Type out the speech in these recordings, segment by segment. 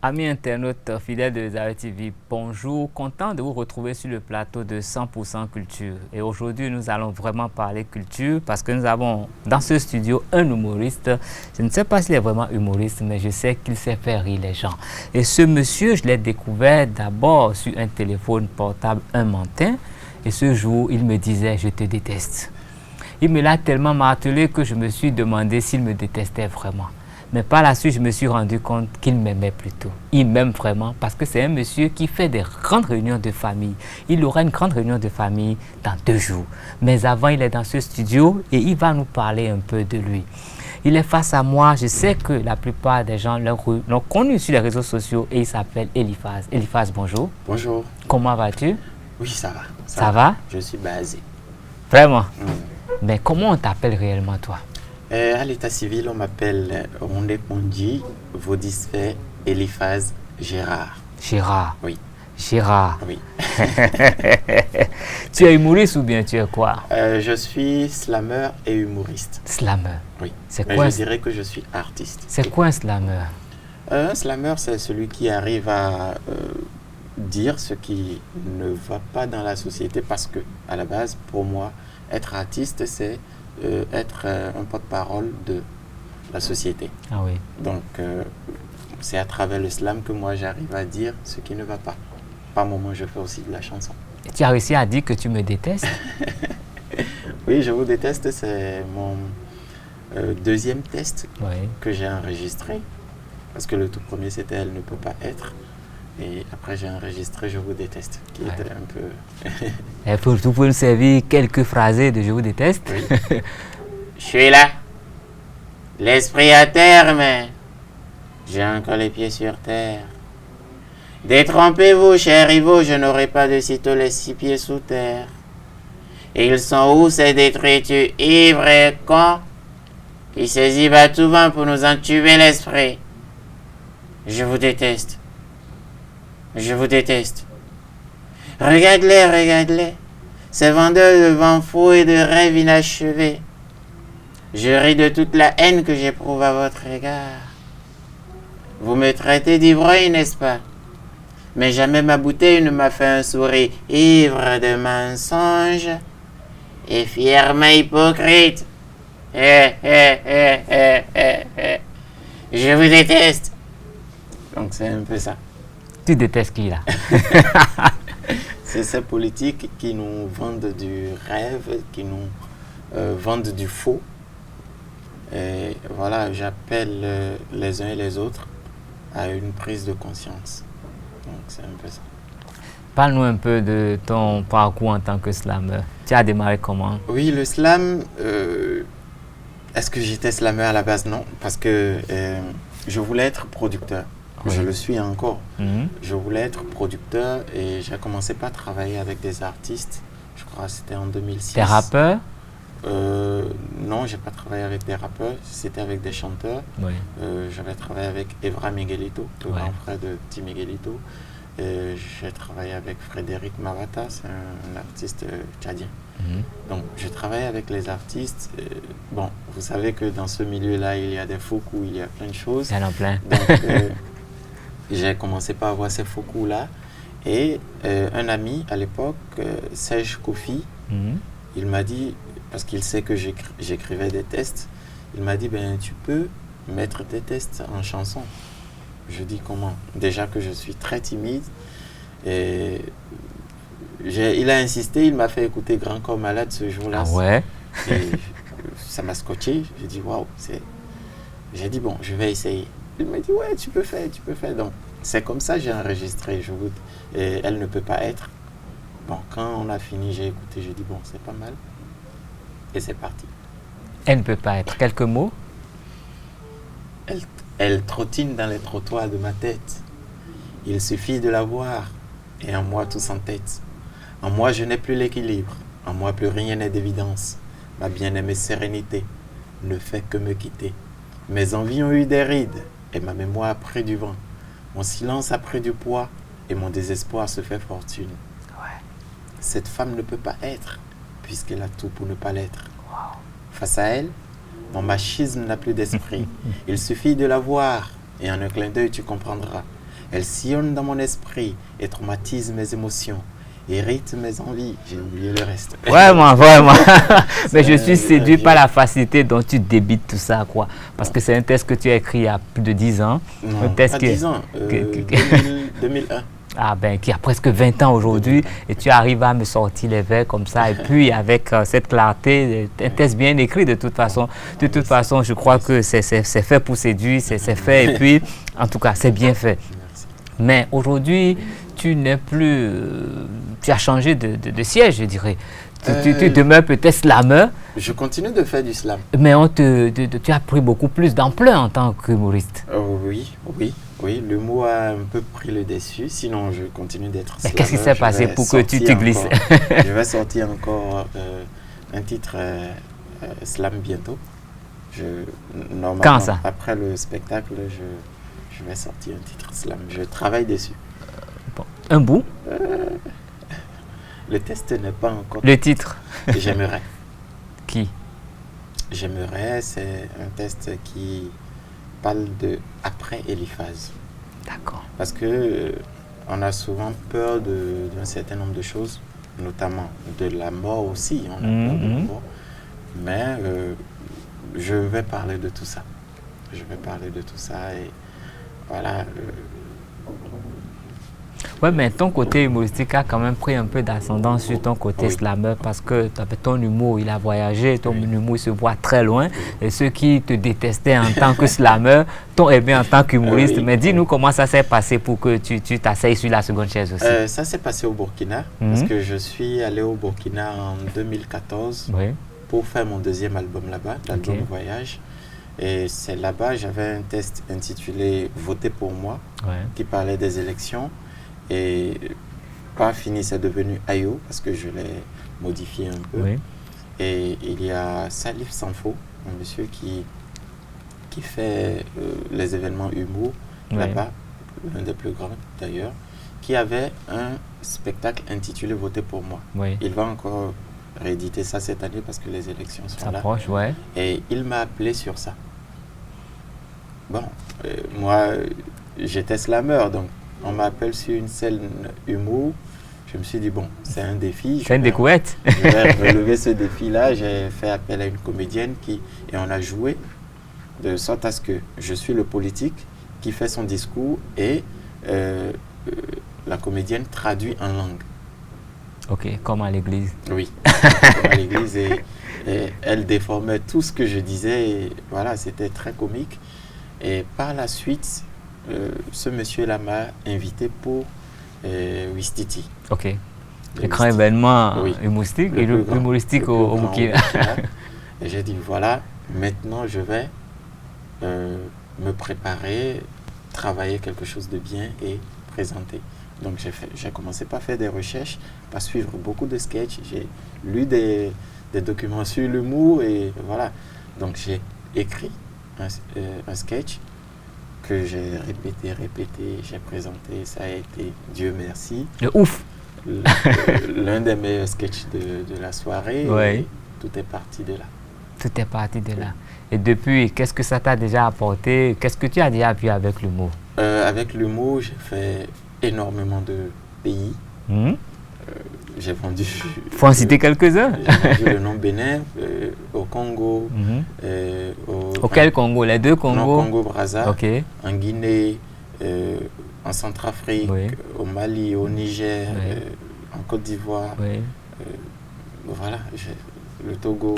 Amis internautes fidèles de Zawe TV, bonjour, content de vous retrouver sur le plateau de 100% Culture. Et aujourd'hui, nous allons vraiment parler culture parce que nous avons dans ce studio un humoriste. Je ne sais pas s'il est vraiment humoriste, mais je sais qu'il sait faire rire les gens. Et ce monsieur, je l'ai découvert d'abord sur un téléphone portable un matin. Et ce jour, il me disait « Je te déteste ». Il me l'a tellement martelé que je me suis demandé s'il me détestait vraiment. Mais par la suite, je me suis rendu compte qu'il m'aimait plutôt. Il m'aime vraiment parce que c'est un monsieur qui fait des grandes réunions de famille. Il aura une grande réunion de famille dans 2 jours. Mais avant, il est dans ce studio et il va nous parler un peu de lui. Il est face à moi. Je sais que la plupart des gens l'ont connu sur les réseaux sociaux et il s'appelle Eliphaz. Eliphaz, bonjour. Bonjour. Comment vas-tu? Oui, ça va. Ça va? Je suis basé. Vraiment? Mais comment on t'appelle réellement, toi? À l'état civil, on m'appelle Rondé Pondi, Vaudisfait, Eliphaz, Gérard. Gérard? Oui. Gérard? Oui. Tu es humoriste ou bien tu es quoi? Je suis slammer et humoriste. Slammer? Oui. C'est Mais quoi? je dirais que je suis artiste. C'est quoi un slammer? Un slammer, c'est celui qui arrive à dire ce qui ne va pas dans la société parce que, à la base, pour moi, être artiste, c'est être un porte-parole de la société. Ah oui. Donc, c'est à travers le slam que moi, j'arrive à dire ce qui ne va pas. Par moments, je fais aussi de la chanson. Et tu as réussi à dire que tu me détestes? Oui, je vous déteste, c'est mon deuxième test Oui. que j'ai enregistré. Parce que le tout premier, c'était Elle ne peut pas être. Et après, j'ai enregistré Je vous déteste, qui était un peu... Et pour tout, pour nous servir quelques phrases de Je vous déteste. Oui. Je suis là, l'esprit à terre, mais j'ai encore les pieds sur terre. Détrompez-vous, chers rivaux, je n'aurai pas de sitôt les 6 pieds sous terre. Et ils sont où ces détritus ivres et cons qui saisit va tout vent pour nous entuber l'esprit? Je vous déteste. Je vous déteste. Regarde-les, regarde-les. Ces vendeurs de vents fous et de rêves inachevés. Je ris de toute la haine que j'éprouve à votre égard. Vous me traitez d'ivrogne, n'est-ce pas? Mais jamais ma bouteille ne m'a fait un sourire ivre de mensonges et fièrement hypocrite. Je vous déteste. Donc c'est un peu ça. Tu détestes qui là? C'est ces politiques qui nous vendent du rêve, qui nous vendent du faux. Et voilà, j'appelle les uns et les autres à une prise de conscience. Donc c'est un peu ça. Parle-nous un peu de ton parcours en tant que slammer. Tu as démarré comment? Oui, le slam, est-ce que j'étais slammer à la base? Non, parce que je voulais être producteur. Oui. Je le suis encore. Mhm. Je voulais être producteur et j'ai commencé par travailler avec des artistes. Je crois que c'était en 2006. T'es rappeur? Non, j'ai pas travaillé avec des rappeurs, c'était avec des chanteurs. Oui. J'avais travaillé avec Evra Miguelito, le Ouais. grand frère de Petit Miguelito. J'ai travaillé avec Frédéric Mavata, c'est un artiste tchadien. Mhm. Donc, je travaille avec les artistes. Bon, vous savez que dans ce milieu-là, il y a des faux coups, il y a plein de choses. Il y en a plein. Donc, j'ai commencé par avoir ces faux coups-là. Et un ami à l'époque, Serge Kofi, Mhm. il m'a dit, parce qu'il sait que j'écrivais des textes, il m'a dit, ben, tu peux mettre tes textes en chanson. Je dis comment? Déjà que je suis très timide. Et il a insisté, il m'a fait écouter Grand Corps Malade ce jour-là. Ah ouais? Et ça m'a scotché. J'ai dit, waouh, j'ai dit, bon, je vais essayer. Il m'a dit, ouais, tu peux faire, tu peux faire. Donc, c'est comme ça que j'ai enregistré. Et Elle ne peut pas être. Bon, quand on a fini, j'ai écouté, j'ai dit, bon, c'est pas mal. Et c'est parti. Elle ne peut pas être. Quelques mots? Elle trottine dans les trottoirs de ma tête. Il suffit de la voir. Et en moi, tout s'entête. En moi, je n'ai plus l'équilibre. En moi, plus rien n'est d'évidence. Ma bien-aimée sérénité ne fait que me quitter. Mes envies ont eu des rides. Et ma mémoire a pris du vent. Mon silence a pris du poids. Et mon désespoir se fait fortune. Ouais. Cette femme ne peut pas être, puisqu'elle a tout pour ne pas l'être. Wow. Face à elle, mon machisme n'a plus d'esprit. Il suffit de la voir, et en un clin d'œil, tu comprendras. Elle sillonne dans mon esprit et traumatise mes émotions, irrite mes envies. J'ai oublié le reste. Vraiment, vraiment. Mais je suis séduit par la facilité dont tu débites tout ça, quoi. Parce que c'est un texte que tu as écrit il y a plus de 10 ans. Non, Un texte pas 10 ans, 2001. Ah ben, qui a presque 20 ans aujourd'hui, et tu arrives à me sortir les vers comme ça, et puis avec cette clarté, un texte bien écrit de toute façon. De toute façon, je crois que c'est fait pour séduire, c'est fait, et puis, en tout cas, c'est bien fait. Merci. Mais aujourd'hui, tu n'es plus... tu as changé de siège, je dirais. Tu demeures peut-être slammer. Je continue de faire du slam. Mais tu as pris beaucoup plus d'ampleur en tant qu'humoriste. Oui, le mot a un peu pris le dessus, sinon je continue d'être slammer. Qu'est-ce qui s'est passé pour que tu te glisses? Je vais sortir encore un titre slam bientôt. Normalement, quand ça? Après le spectacle, je vais sortir un titre slam. Je travaille dessus. Bon. Un bout? Le test n'est pas encore... Le titre? J'aimerais. Qui? J'aimerais, c'est un test qui parle de après Eliphaz. D'accord. Parce que on a souvent peur d'un certain nombre de choses, notamment de la mort aussi. On a peur de la mort. Mais je vais parler de tout ça. Je vais parler de tout ça et voilà. Ouais, mais ton côté humoristique a quand même pris un peu d'ascendant sur ton côté slammer parce que ton humour, il a voyagé, ton humour se voit très loin. Et ceux qui te détestaient en tant que slammer t'ont aimé en tant qu'humoriste. Mais dis-nous comment ça s'est passé pour que tu t'asseyes sur la seconde chaise aussi. Ça s'est passé au Burkina parce que je suis allé au Burkina en 2014 pour faire mon deuxième album là-bas, l'album Voyage. Et c'est là-bas, j'avais un test intitulé « Votez pour moi » qui parlait des élections. Et pas fini, c'est devenu Ayo parce que je l'ai modifié un peu. Et il y a Salif Sanfo, un monsieur qui fait les événements humour là-bas, l'un des plus grands d'ailleurs, qui avait un spectacle intitulé Votez pour moi. Il va encore rééditer ça cette année parce que les élections sont là. Et il m'a appelé sur ça. Bon, moi, j'étais slammer, donc on m'appelle sur une scène humour. Je me suis dit, bon, c'est un défi. C'est une découverte. Je vais relever ce défi-là. J'ai fait appel à une comédienne et on a joué de sorte à ce que je suis le politique qui fait son discours et la comédienne traduit en langue. Ok, comme à l'église. Oui, comme à l'église. Et elle déformait tout ce que je disais. Et voilà, c'était très comique. Et par la suite, ce monsieur-là m'a invité pour Ouistiti. Ok. Le grand événement humoristique au Burkina. Et j'ai dit, voilà, maintenant je vais me préparer, travailler quelque chose de bien et présenter. Donc j'ai commencé par faire des recherches, par suivre beaucoup de sketchs. J'ai lu des documents sur l'humour et voilà. Donc j'ai écrit un sketch que j'ai répété, j'ai présenté, ça a été, Dieu merci. Le ouf! L'un des meilleurs sketchs de la soirée. Et tout est parti de là. Tout est parti de là. Et depuis, qu'est-ce que ça t'a déjà apporté? Qu'est-ce que tu as déjà appris avec l'humour? Avec l'humour, j'ai fait énormément de pays. J'ai vendu... Faut en citer quelques-uns. J'ai vendu le nom Bénin, au Congo. Auquel Congo? Les deux Congos? Non, Congo-Brazza. En Guinée, en Centrafrique, au Mali, au Niger, en Côte d'Ivoire. Voilà, le Togo.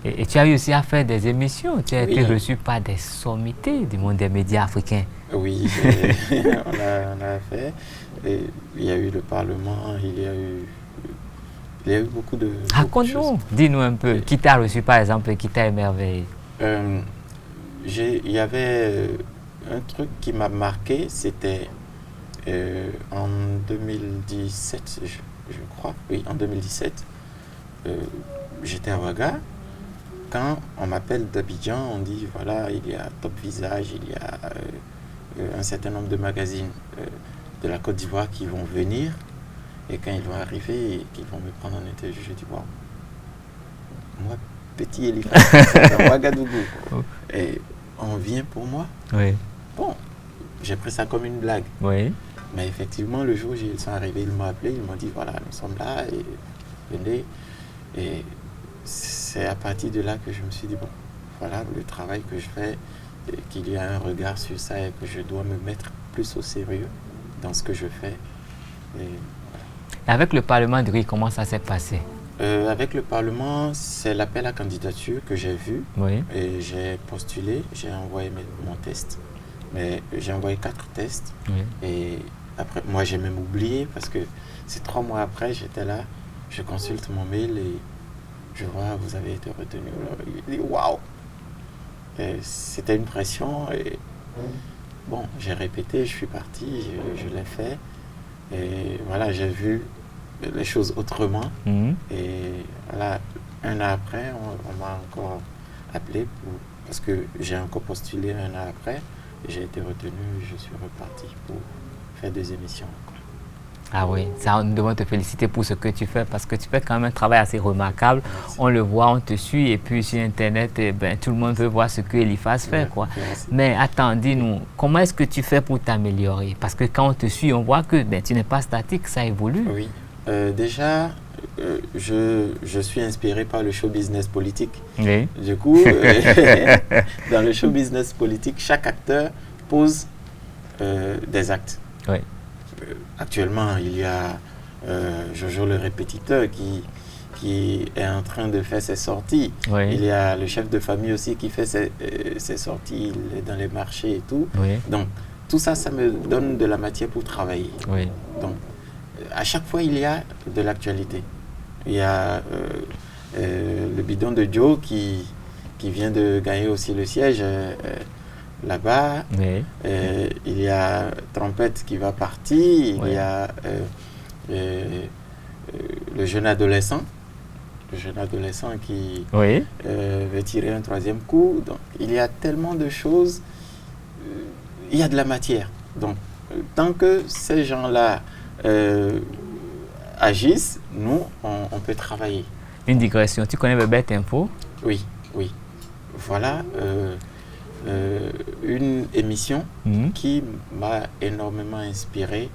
Et tu as réussi à faire des émissions. Tu as été reçu par des sommités du monde des médias africains. Oui, on a fait. Et il y a eu le Parlement, il y a eu beaucoup de choses. Raconte-nous, dis-nous un peu, qui t'a reçu par exemple et qui t'a émerveillé? Il y avait un truc qui m'a marqué, c'était en 2017, je crois. Oui, en 2017, j'étais à Ouaga. Quand on m'appelle d'Abidjan, on dit voilà, il y a Top Visage, il y a un certain nombre de magazines de la Côte d'Ivoire qui vont venir. Et quand ils vont arriver et qu'ils vont me prendre en interview, je dis wow, moi, petit Eliphaz, c'est à Ouagadougou. Et on vient pour moi. Bon, j'ai pris ça comme une blague. Oui. Mais effectivement, le jour où ils sont arrivés, ils m'ont appelé, ils m'ont dit, voilà, nous sommes là, et venez. Et c'est à partir de là que je me suis dit, bon, voilà le travail que je fais, et qu'il y a un regard sur ça et que je dois me mettre plus au sérieux dans ce que je fais. Et Avec le Parlement de Riz, comment ça s'est passé? avec le Parlement, c'est l'appel à candidature que j'ai vu. Oui. Et j'ai postulé, j'ai envoyé mon test. Mais j'ai envoyé 4 tests. Oui. Et après, moi j'ai même oublié parce que c'est 3 mois après, j'étais là, je consulte mon mail et je vois, vous avez été retenu. Il dit, waouh! C'était une pression et bon, j'ai répété, je suis parti, je l'ai fait. Et voilà, j'ai vu les choses autrement. Et voilà, un an après, on m'a encore appelé parce que j'ai encore postulé un an après. Et j'ai été retenu, je suis reparti pour faire des émissions. Ah oui, ça, nous devons te féliciter pour ce que tu fais parce que tu fais quand même un travail assez remarquable. Merci. On le voit, on te suit et puis sur Internet, tout le monde veut voir ce que Eliphaz fait. Quoi. Mais attends, dis-nous, comment est-ce que tu fais pour t'améliorer? Parce que quand on te suit, on voit que tu n'es pas statique, ça évolue. Oui, déjà, je suis inspiré par le show business politique. Oui. Du coup, dans le show business politique, chaque acteur pose des actes. Oui. Actuellement, il y a Jojo le répétiteur qui est en train de faire ses sorties. Oui. Il y a le chef de famille aussi qui fait ses sorties, il est dans les marchés et tout. Oui. Donc, tout ça, ça me donne de la matière pour travailler. Oui. Donc, à chaque fois, il y a de l'actualité. Il y a le bidon de Joe qui vient de gagner aussi le siège là-bas. Oui. Il y a Trompette qui va partir. Il y a le jeune adolescent. Le jeune adolescent qui veut tirer un 3e coup. Donc, il y a tellement de choses. Il y a de la matière. Donc, tant que ces gens-là agissent, nous, on peut travailler. Une digression. Tu connais Bébête Info? Oui, oui. Voilà une émission qui m'a énormément inspiré.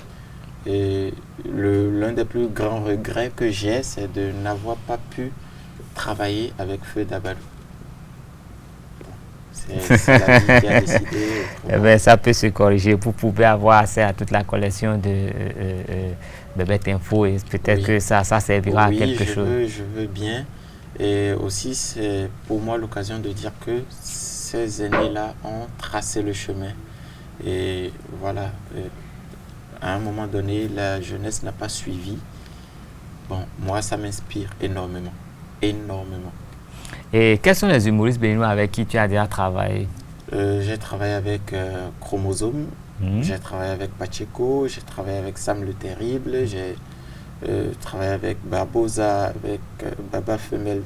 Et l'un des plus grands regrets que j'ai, c'est de n'avoir pas pu travailler avec Feu Dabadou. C'est la vie qui a décidé. Ça peut se corriger pour pouvoir avoir accès à toute la collection de Bébête Info et peut-être que ça servira à quelque chose. Je veux bien. Et aussi, c'est pour moi l'occasion de dire que ces aînés-là ont tracé le chemin. Et voilà, à un moment donné, la jeunesse n'a pas suivi. Bon, moi, ça m'inspire énormément. Énormément. Et quels sont les humoristes béninois avec qui tu as déjà travaillé? J'ai travaillé avec Chromosome, j'ai travaillé avec Pacheco, j'ai travaillé avec Sam le Terrible, j'ai travaillé avec Barbosa, avec Baba Femelle.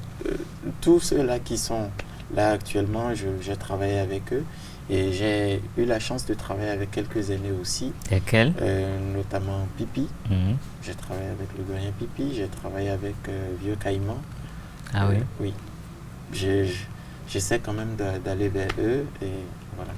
Tous ceux-là qui sont là actuellement, j'ai travaillé avec eux. Et j'ai eu la chance de travailler avec quelques aînés aussi. Lesquels? Notamment Pipi. J'ai travaillé avec le doyen Pipi, j'ai travaillé avec Vieux Caïman. Ah oui? Oui. J'essaie quand même d'aller vers eux et voilà.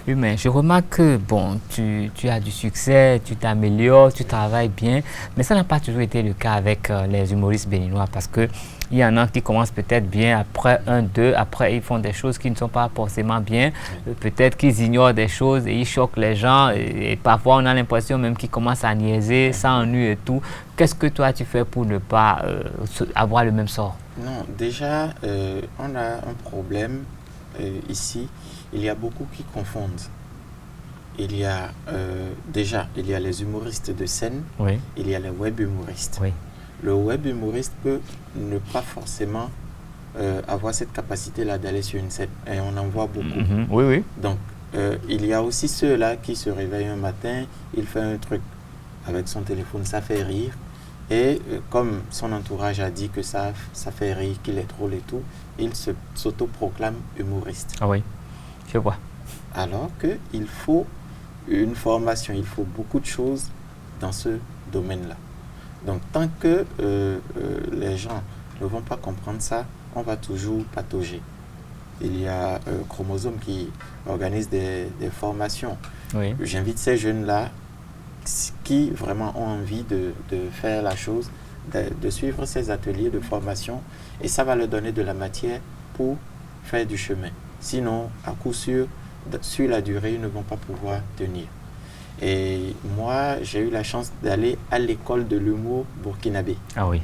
Oui, mais je remarque que bon, tu as du succès, tu t'améliores, tu travailles bien, mais ça n'a pas toujours été le cas avec les humoristes béninois parce que il y en a qui commencent peut-être bien, après 1, 2, après ils font des choses qui ne sont pas forcément bien, peut-être qu'ils ignorent des choses et ils choquent les gens et parfois on a l'impression même qu'ils commencent à niaiser, ça ennuie et tout. Qu'est-ce que toi tu fais pour ne pas avoir le même sort? Non, déjà on a un problème ici, il y a beaucoup qui confondent. Il y a il y a les humoristes de scène, oui. Il y a les web humoristes. Oui. Le web humoriste peut ne pas forcément avoir cette capacité-là d'aller sur une scène. Et on en voit beaucoup. Oui, oui. Donc, il y a aussi ceux-là qui se réveillent un matin, il fait un truc avec son téléphone, ça fait rire. Et comme son entourage a dit que ça fait rire, qu'il est drôle et tout, il s'autoproclame humoriste. Ah oui, je vois. Alors qu'il faut une formation, il faut beaucoup de choses dans ce domaine-là. Donc, tant que les gens ne vont pas comprendre ça, on va toujours patauger. il y a Chromosome qui organise des formations. Oui. J'invite ces jeunes-là qui vraiment ont envie de faire la chose, de suivre ces ateliers de formation, et ça va leur donner de la matière pour faire du chemin. Sinon, à coup sûr, sur la durée, ils ne vont pas pouvoir tenir. Et moi, j'ai eu la chance d'aller à l'école de l'humour burkinabé. Ah oui.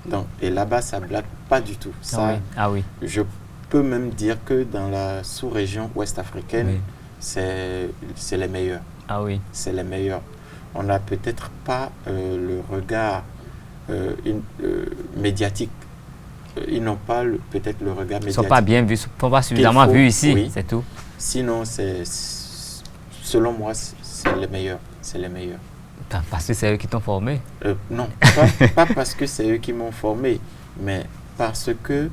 Donc, et là-bas, ça ne blague pas du tout. Ça, ah oui. Je peux même dire que dans la sous-région ouest africaine, Oui. c'est les meilleurs. Ah oui. C'est les meilleurs. On n'a peut-être pas le regard médiatique. Ils n'ont pas peut-être le regard médiatique. Ils ne sont pas bien vus, ils ne sont pas suffisamment vus ici, oui. c'est tout. Sinon, selon moi, c'est les meilleurs. C'est les meilleurs. Parce que c'est eux qui t'ont formé? Non, pas parce que c'est eux qui m'ont formé, mais parce que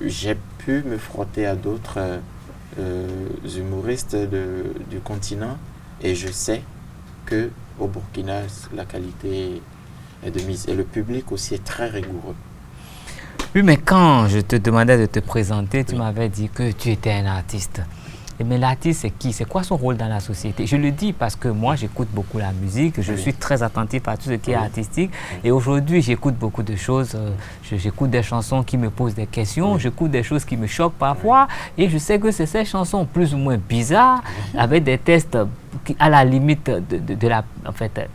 j'ai pu me frotter à d'autres humoristes du continent, et je sais qu'au Burkina, la qualité est de mise. Et le public aussi est très rigoureux. Oui, mais quand je te demandais de te présenter, tu m'avais dit que tu étais un artiste. Mais l'artiste, c'est qui? C'est quoi son rôle dans la société? Je le dis parce que moi, j'écoute beaucoup la musique, je suis très attentif à tout ce qui est artistique. Et aujourd'hui, j'écoute beaucoup de choses. J'écoute des chansons qui me posent des questions, j'écoute des choses qui me choquent parfois. Et je sais que c'est ces chansons plus ou moins bizarres, avec des textes qui, à la limite de la... En fait,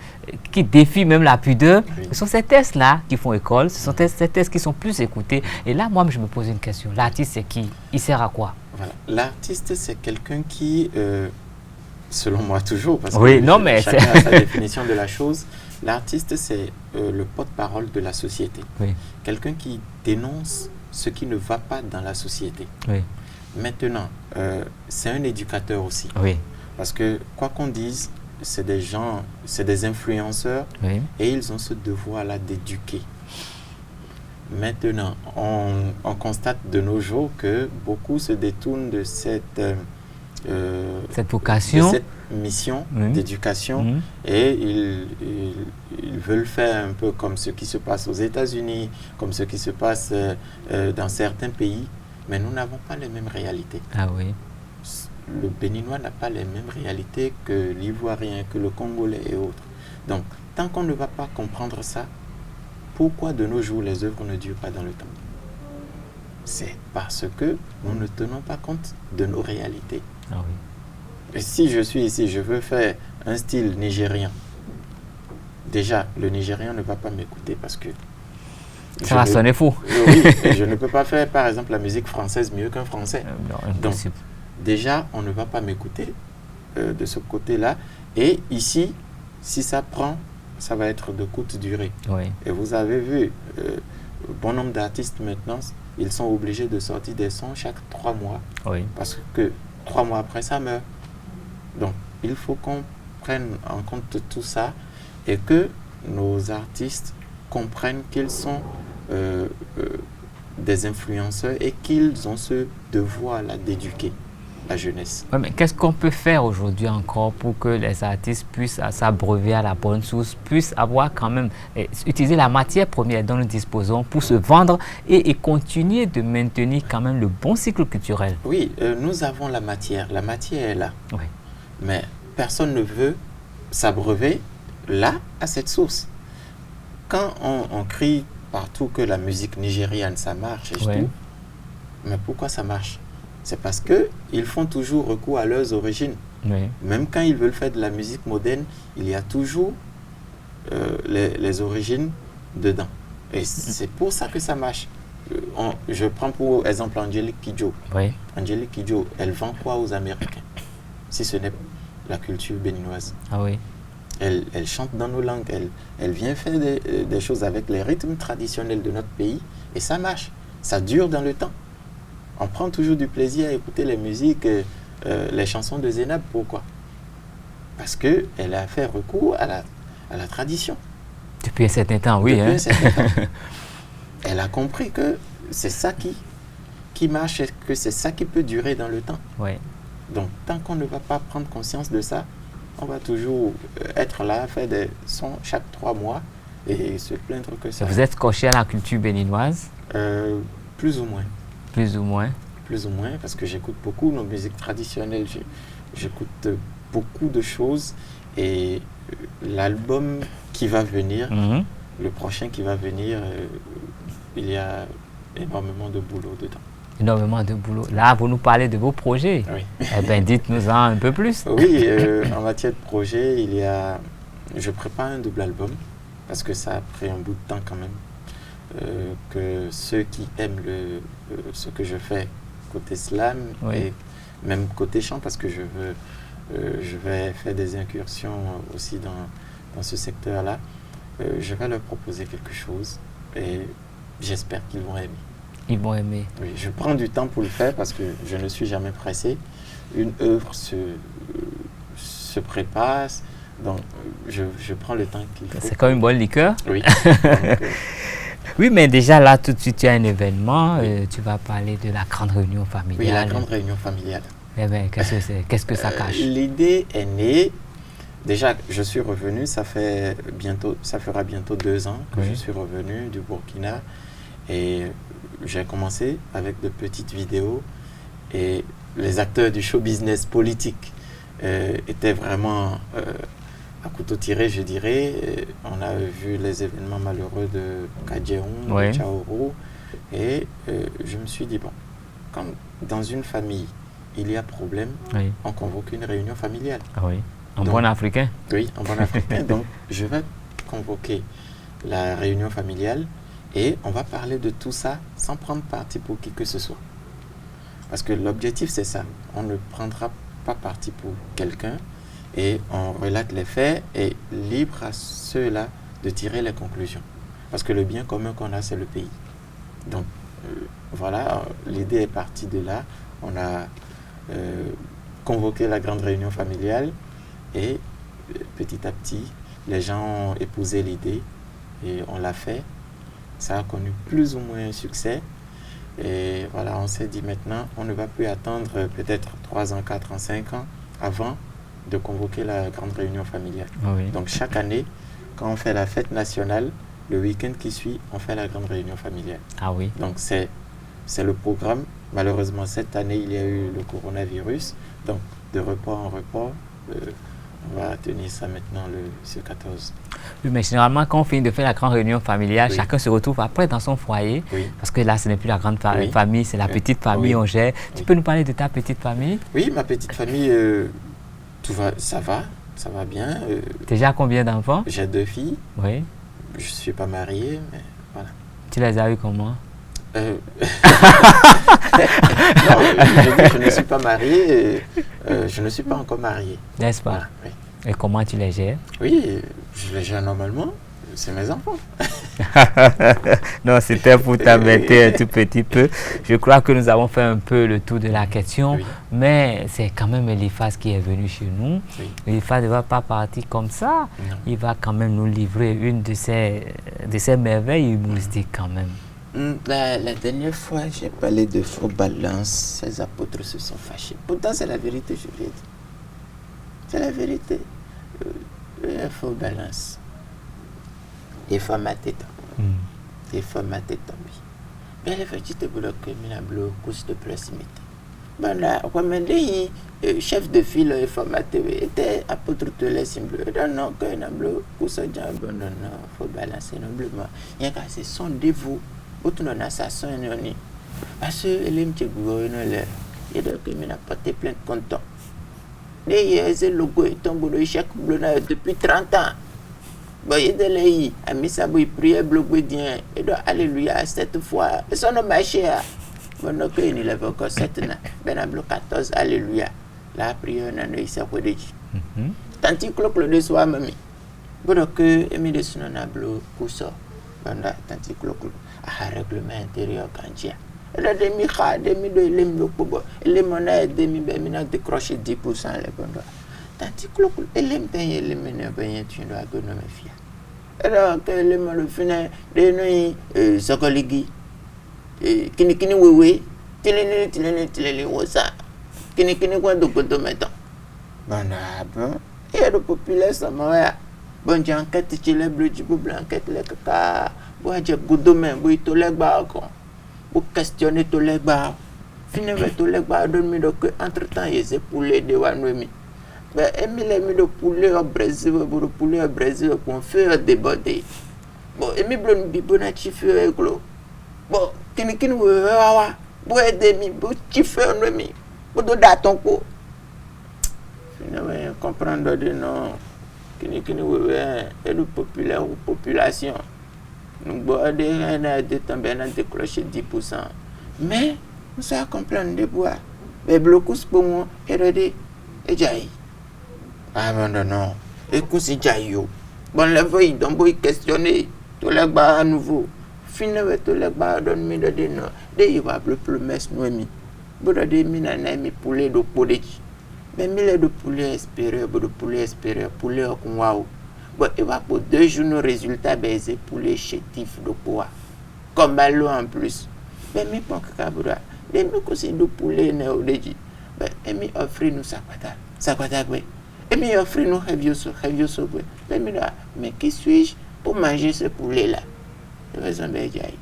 qui défient même la pudeur. Ce sont ces textes-là qui font école, ce sont ces textes qui sont plus écoutés. Et là, moi, je me pose une question. L'artiste, c'est qui? Il sert à quoi? Voilà. L'artiste, c'est quelqu'un qui, selon moi toujours, parce que chacun a sa définition de la chose, l'artiste, c'est le porte-parole de la société. Oui. Quelqu'un qui dénonce ce qui ne va pas dans la société. Oui. Maintenant, c'est un éducateur aussi. Oui. Parce que, quoi qu'on dise, c'est des gens, c'est des influenceurs, et ils ont ce devoir-là d'éduquer. Maintenant, on constate de nos jours que beaucoup se détournent de cette vocation, de cette mission d'éducation, et ils veulent faire un peu comme ce qui se passe aux États-Unis, comme ce qui se passe dans certains pays, mais nous n'avons pas les mêmes réalités. Ah oui. Le Béninois n'a pas les mêmes réalités que l'Ivoirien, que le Congolais et autres. Donc, tant qu'on ne va pas comprendre ça, pourquoi de nos jours les œuvres ne durent pas dans le temps? C'est parce que nous ne tenons pas compte de nos réalités. Ah oui. Et si je suis ici, je veux faire un style nigérien. Déjà, le Nigérian ne va pas m'écouter parce que... Ça va sonner faux. Oui, et je ne peux pas faire, par exemple, la musique française mieux qu'un Français. Non, impossible. Donc, déjà, on ne va pas m'écouter de ce côté-là. Et ici, si ça prend, ça va être de courte durée. Oui. Et vous avez vu, bon nombre d'artistes maintenant, ils sont obligés de sortir des sons chaque 3 mois. Oui. Parce que 3 mois après, ça meurt. Donc, il faut qu'on prenne en compte tout ça et que nos artistes comprennent qu'ils sont des influenceurs et qu'ils ont ce devoir-là d'éduquer la jeunesse. Ouais, mais qu'est-ce qu'on peut faire aujourd'hui encore pour que les artistes puissent s'abreuver à la bonne source, puissent avoir quand même, utiliser la matière première dont nous disposons pour se vendre et continuer de maintenir quand même le bon cycle culturel? Oui, nous avons la matière est là. Oui. Mais personne ne veut s'abreuver là, à cette source. Quand on crie partout que la musique nigériane, ça marche et tout, mais pourquoi ça marche? C'est parce qu'ils font toujours recours à leurs origines. Oui. Même quand ils veulent faire de la musique moderne, il y a toujours les origines dedans. Et c'est pour ça que ça marche. Je prends pour exemple Angélique Kidjo. Oui. Angélique Kidjo, elle vend quoi aux Américains, si ce n'est la culture béninoise? Ah oui. Elle chante dans nos langues, elle vient faire des choses avec les rythmes traditionnels de notre pays, et ça marche, ça dure dans le temps. On prend toujours du plaisir à écouter les musiques, les chansons de Zénab. Pourquoi? Parce qu'elle a fait recours à la tradition. Depuis un certain temps, oui. Depuis un certain temps. Elle a compris que c'est ça qui marche et que c'est ça qui peut durer dans le temps. Oui. Donc, tant qu'on ne va pas prendre conscience de ça, on va toujours être là, faire des sons chaque 3 mois et se plaindre que ça... Vous êtes coché à la culture béninoise? Plus ou moins. Plus ou moins. plus ou moins, parce que j'écoute beaucoup nos musiques traditionnelles, j'écoute beaucoup de choses, et l'album qui va venir, le prochain qui va venir, il y a énormément de boulot dedans. Énormément de boulot. Là, vous nous parlez de vos projets. Oui. Eh bien, dites-nous-en un peu plus. Oui, en matière de projet, je prépare un double album, parce que ça a pris un bout de temps quand même, que ceux qui aiment ce que je fais côté slam, et même côté chant, parce que je vais faire des incursions aussi dans ce secteur-là, je vais leur proposer quelque chose, et j'espère qu'ils vont aimer. Ils vont aimer. Oui, je prends du temps pour le faire parce que je ne suis jamais pressé. Une œuvre se prépare, donc je prends le temps qu'il faut. C'est comme une bonne liqueur. Oui. Oui, mais déjà là, tout de suite, tu as un événement. Tu vas parler de la grande réunion familiale. Oui, la grande réunion familiale. Eh bien, qu'est-ce que c'est? Qu'est-ce que ça cache? L'idée est née. Déjà, je suis revenu, ça fera bientôt 2 ans que je suis revenu du Burkina. Et j'ai commencé avec de petites vidéos. Et les acteurs du show business politique étaient vraiment à couteau tiré, je dirais. On a vu les événements malheureux de Kadjehoun, de Tchaourou. Et je me suis dit, bon, comme dans une famille, il y a problème, on convoque une réunion familiale. En bon africain. Oui, en bon africain. Donc, je vais convoquer la réunion familiale et on va parler de tout ça sans prendre parti pour qui que ce soit. Parce que l'objectif, c'est ça. On ne prendra pas parti pour quelqu'un et on relate les faits et libre à ceux-là de tirer les conclusions. Parce que le bien commun qu'on a, c'est le pays. Donc, voilà, l'idée est partie de là. On a convoqué la grande réunion familiale. Et petit à petit, les gens ont épousé l'idée et on l'a fait. Ça a connu plus ou moins un succès. Et voilà, on s'est dit maintenant, on ne va plus attendre peut-être 3 ans, 4 ans, 5 ans avant de convoquer la grande réunion familiale. Donc chaque année, quand on fait la fête nationale, le week-end qui suit, on fait la grande réunion familiale. Donc c'est le programme. Malheureusement, cette année, il y a eu le coronavirus. Donc de report en report, on va tenir ça maintenant ce 14. Oui, mais généralement, quand on finit de faire la grande réunion familiale, chacun se retrouve après dans son foyer. Parce que là, ce n'est plus la grande famille, c'est la petite famille, on gère. Tu peux nous parler de ta petite famille? Oui, ma petite famille, ça va bien. Déjà combien d'enfants? J'ai 2 filles. Oui. Je ne suis pas marié, mais voilà. Tu les as eues comment? Non, je ne suis pas marié, je ne suis pas encore marié. N'est-ce pas? Oui. Et comment tu les gères? Oui, je les gère normalement, c'est mes enfants. Non, c'était pour t'embêter un tout petit peu. Je crois que nous avons fait un peu le tour de la question, mais c'est quand même Eliphaz qui est venu chez nous. Eliphaz ne va pas partir comme ça. Non. Il va quand même nous livrer une de ces merveilles humoristiques quand même. La dernière fois, j'ai parlé de faux balances. Ces apôtres se sont fâchés. Pourtant, c'est la vérité, je l'ai dit. C'est la vérité. Faux balance. Il faut mater ton. Il faut mater ton. Mais les fois, tu te bloques, mais la bloque, couche de plus, ben là, comme un chef de file, il faut mater. Était apôtre de l'Assemblée. Non, que un bloc, couche de jambes. Non, il faut balancer noblement. Il y a qu'à se sont dévoués. Autre non assassin non parce que les m'ti gouvernement là il doit que m'a porté plainte contre les logo est tombé de chaque blona depuis 30 ans bon il de là a mis ça pour prier bloqué bien et doit alléluia cette fois et son marché bon donc il lève encore 7 na ben à bloc 14 alléluia la prière non il s'est quoi dit tanti cloque le soir mami bon donc il met des sonon à bloc pour ça banda tanti cloque à règlement intérieur quand il a demi de l'im le monnaie demi ben décroché 10% les bons tanti cloque l'im paye le mena ben tu dois donner mes filles alors que le mal final de nuit sokoligi kini wewe tileni wosa kini quoi de koto maintenant banda bon et la population moi bon j'ai enquête chez les bleus du blanquette les caca. Bois j'ai goudou mais bois to les bas quoi. Pour questionner to les bas. Finalement, tout le monde a dormi, entre-temps, il s'est poulet de Wanouemi. Mais Emile a mis le poulet au Brésil, le poulet au Brésil, qu'on fait déborder. Bon, Emile Blon Bibona Chifé, Glo. Bon, Kinikin, Wawa, Boy Demi, Chifé, Noemi, Bodo Datonko. Finalement, comprendre de non, Kinikin, et le populaire ou population. Nous avons des tombés dans des cloches 10%. Mais, nous savons comprendre de bois. Mais blocus pour moi, et Jaï. Ah non. Écoute, c'est Jaï. Bon, la veille, donc, vous questionner. Tout le monde à nouveau. Finalement, tout le monde donne mis de non. Dès il va le promesse, nous, vous avez mis un poulet de poulet. Mais mille de poulet espéré, poulet au waouh. Bon, il va pour 2 jours, nos résultats baisés poulet chétif de poids. Comme ballon en plus. Mais mi pas kabura. Les mi ko c'est du poulet ne odeji. Mais mi offrir nous sakwata gwe. Et mi offrir nous hevioso gwe. Mais qui suis-je pour manger ce poulet là? De raison béjaï.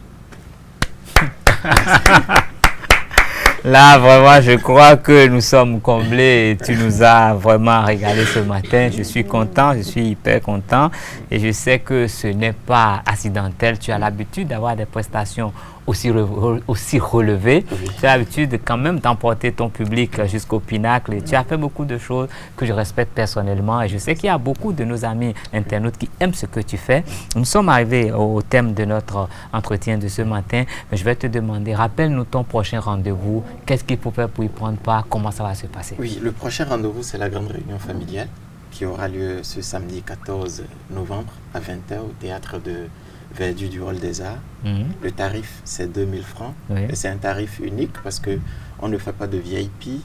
Là, vraiment, je crois que nous sommes comblés. Tu nous as vraiment régalé ce matin. Je suis content, je suis hyper content. Et je sais que ce n'est pas accidentel. Tu as l'habitude d'avoir des prestations aussi relevées. Oui. Tu as l'habitude quand même d'emporter ton public jusqu'au pinacle. Et tu as fait beaucoup de choses que je respecte personnellement. Et je sais qu'il y a beaucoup de nos amis internautes qui aiment ce que tu fais. Nous sommes arrivés au thème de notre entretien de ce matin. Je vais te demander, rappelle-nous ton prochain rendez-vous. Qu'est-ce qu'il faut faire pour y prendre part? Comment ça va se passer? Oui, le prochain rendez-vous, c'est la grande réunion familiale qui aura lieu ce samedi 14 novembre à 20h au théâtre de Verdure du Hall des Arts. Le tarif, c'est 2000 francs. Oui. Et c'est un tarif unique parce qu'on ne fait pas de VIP.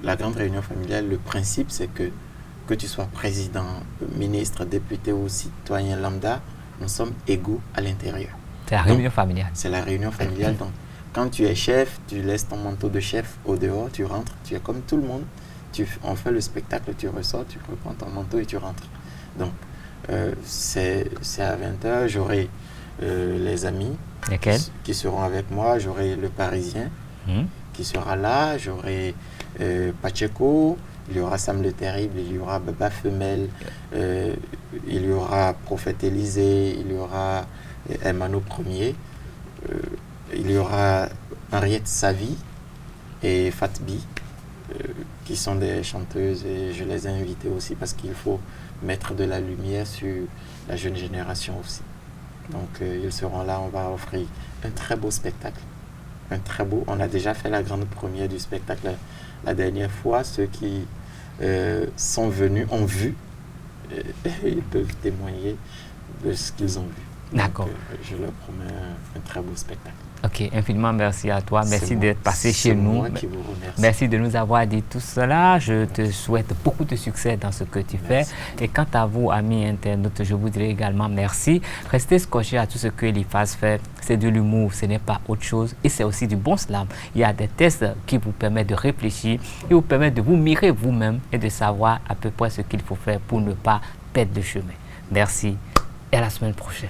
La grande réunion familiale, le principe, c'est que tu sois président, ministre, député ou citoyen lambda, nous sommes égaux à l'intérieur. C'est la réunion familiale. C'est la réunion familiale. Donc, quand tu es chef, tu laisses ton manteau de chef au dehors, tu rentres, tu es comme tout le monde. On fait le spectacle, tu ressors, tu reprends ton manteau et tu rentres. Donc, c'est à 20h, j'aurai les amis qui seront avec moi, j'aurai le Parisien qui sera là, j'aurai Pacheco, il y aura Sam le Terrible, il y aura Baba Femelle, il y aura Prophète Élysée, il y aura Emmanuel Ier, il y aura Henriette Savi et Fatbi, qui sont des chanteuses, et je les ai invitées aussi parce qu'il faut mettre de la lumière sur la jeune génération aussi. Donc ils seront là, on va offrir un très beau spectacle. On a déjà fait la grande première du spectacle la dernière fois. Ceux qui sont venus ont vu, ils peuvent témoigner de ce qu'ils ont vu. D'accord. Je leur promets un très beau spectacle. Ok, infiniment merci à toi. Merci d'être passé chez nous. Moi qui vous remercie. Merci de nous avoir dit tout cela. Je te souhaite beaucoup de succès dans ce que tu fais. Et quant à vous, amis internautes, je vous dirais également merci. Restez scotchés à tout ce que Eliphaz fait. C'est de l'humour, ce n'est pas autre chose. Et c'est aussi du bon slam. Il y a des tests qui vous permettent de réfléchir, qui vous permettent de vous mirer vous-même et de savoir à peu près ce qu'il faut faire pour ne pas perdre de chemin. Merci et à la semaine prochaine.